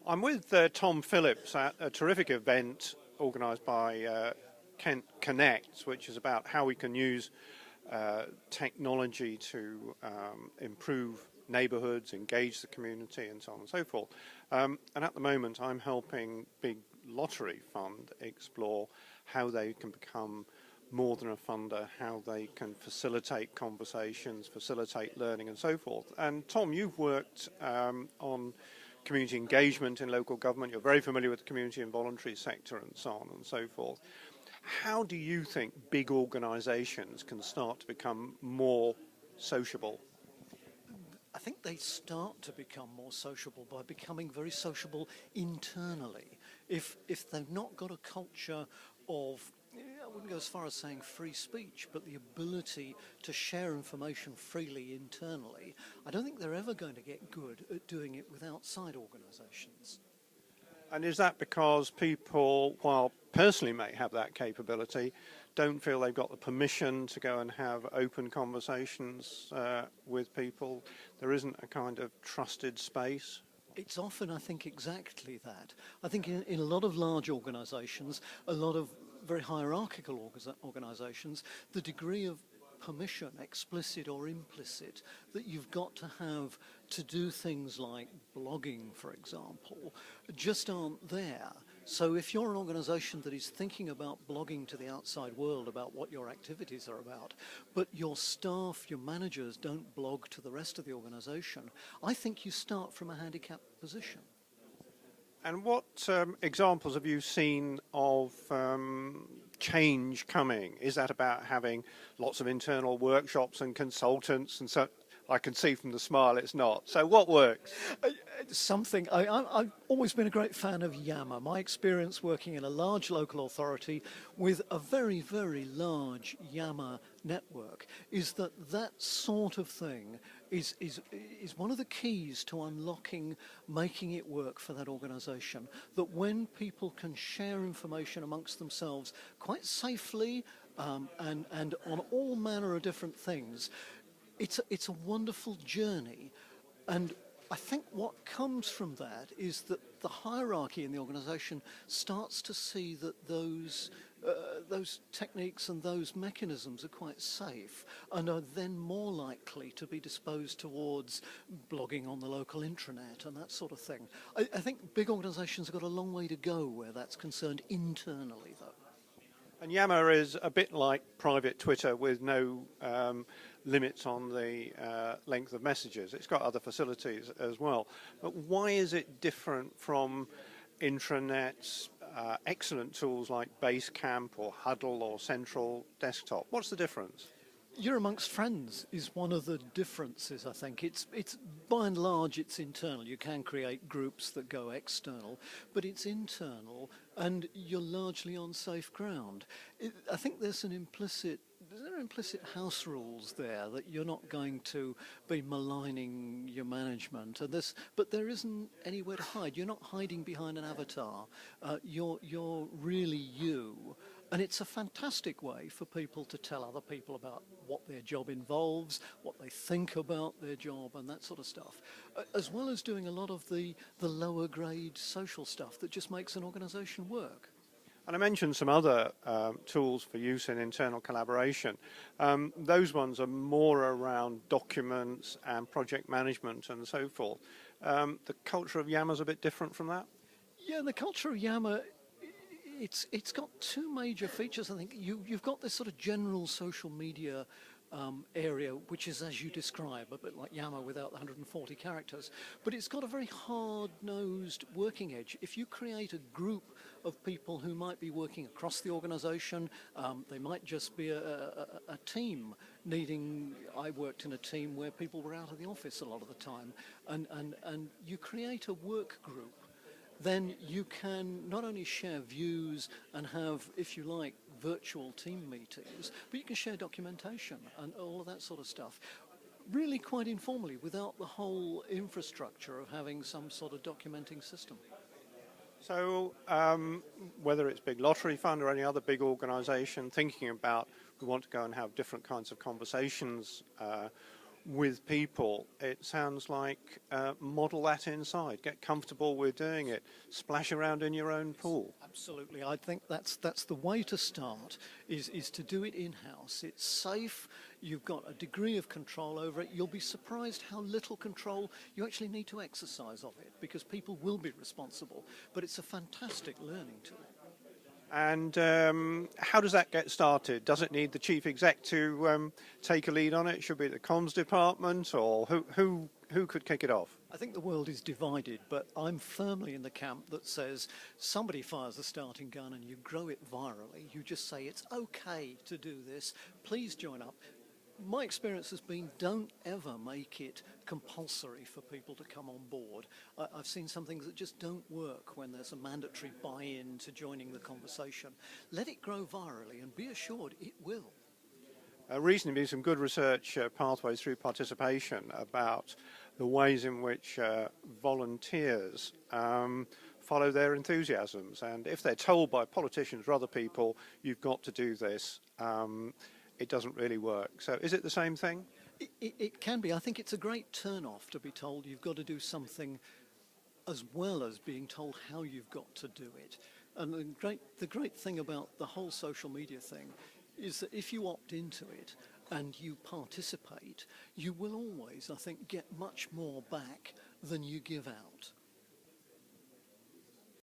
I'm with Tom Phillips at a terrific event organised by Kent Connects, which is about how we can use technology to improve neighbourhoods, engage the community, and so on and so forth. And at the moment, I'm helping Big Lottery Fund explore how they can become more than a funder, how they can facilitate conversations, facilitate learning, and so forth. And Tom, you've worked on community engagement in local government. You're very familiar with the community and voluntary sector and so on and so forth. How do you think big organisations can start to become more sociable? I think they start to become more sociable by becoming very sociable internally. If they've not got a culture of, I wouldn't go as far as saying free speech, but the ability to share information freely internally, I don't think they're ever going to get good at doing it with outside organisations. And is that because people, while personally may have that capability, don't feel they've got the permission to go and have open conversations with people? There isn't a kind of trusted space? It's often, I think, exactly that. I think in a lot of large organisations, a lot of very hierarchical organisations, the degree of permission, explicit or implicit, that you've got to have to do things like blogging, for example, just aren't there. So if you're an organisation that is thinking about blogging to the outside world about what your activities are about, but your staff, your managers don't blog to the rest of the organisation, I think you start from a handicapped position. And what examples have you seen of change coming? Is that about having lots of internal workshops and consultants? And so I can see from the smile it's not. So what works? I've always been a great fan of Yammer. My experience working in a large local authority with a very, very large Yammer network is that sort of thing is one of the keys to unlocking, making it work for that organisation. That when people can share information amongst themselves quite safely and on all manner of different things, it's a wonderful journey. And I think what comes from that is that the hierarchy in the organisation starts to see that those techniques and those mechanisms are quite safe and are then more likely to be disposed towards blogging on the local intranet and that sort of thing. I think big organisations have got a long way to go where that's concerned internally, though. And Yammer is a bit like private Twitter with no limits on the length of messages. It's got other facilities as well. But why is it different from intranets, excellent tools like Basecamp or Huddle or Central Desktop? What's the difference? You're amongst friends is one of the differences, I think. It's by and large, it's internal. You can create groups that go external, but it's internal and you're largely on safe ground. I think there's implicit house rules there that you're not going to be maligning your management, but there isn't anywhere to hide. You're not hiding behind an avatar. You're really you. And it's a fantastic way for people to tell other people about what their job involves, what they think about their job and that sort of stuff, as well as doing a lot of the lower grade social stuff that just makes an organisation work. And I mentioned some other tools for use in internal collaboration. Those ones are more around documents and project management and so forth. The culture of Yammer is a bit different from that? Yeah, the culture of Yammer, it's got two major features. I think you've got this sort of general social media area, which is, as you describe, a bit like Yammer without the 140 characters, but it's got a very hard-nosed working edge. If you create a group of people who might be working across the organisation, they might just be a team needing. I worked in a team where people were out of the office a lot of the time, and you create a work group, then you can not only share views and have, if you like, virtual team meetings, but you can share documentation and all of that sort of stuff, really quite informally, without the whole infrastructure of having some sort of documenting system. So whether it's Big Lottery Fund or any other big organisation thinking about we want to go and have different kinds of conversations with people, it sounds like model that inside. Get comfortable with doing it. Splash around in your own pool. Absolutely. I think that's the way to start, is to do it in-house. It's safe. You've got a degree of control over it. You'll be surprised how little control you actually need to exercise of it, because people will be responsible. But it's a fantastic learning tool. And how does that get started? Does it need the chief exec to take a lead on it? Should it be the comms department, or who could kick it off? I think the world is divided, but I'm firmly in the camp that says somebody fires the starting gun and you grow it virally. You just say it's okay to do this. Please join up. My experience has been, don't ever make it compulsory for people to come on board. I've seen some things that just don't work when there's a mandatory buy-in to joining the conversation. Let it grow virally and be assured it will. Recently, been some good research pathways through participation about the ways in which volunteers follow their enthusiasms. And if they're told by politicians or other people, you've got to do this, it doesn't really work. So is it the same thing? It can be. I think it's a great turn-off to be told you've got to do something as well as being told how you've got to do it. And the great thing about the whole social media thing is that if you opt into it and you participate, you will always, I think, get much more back than you give out.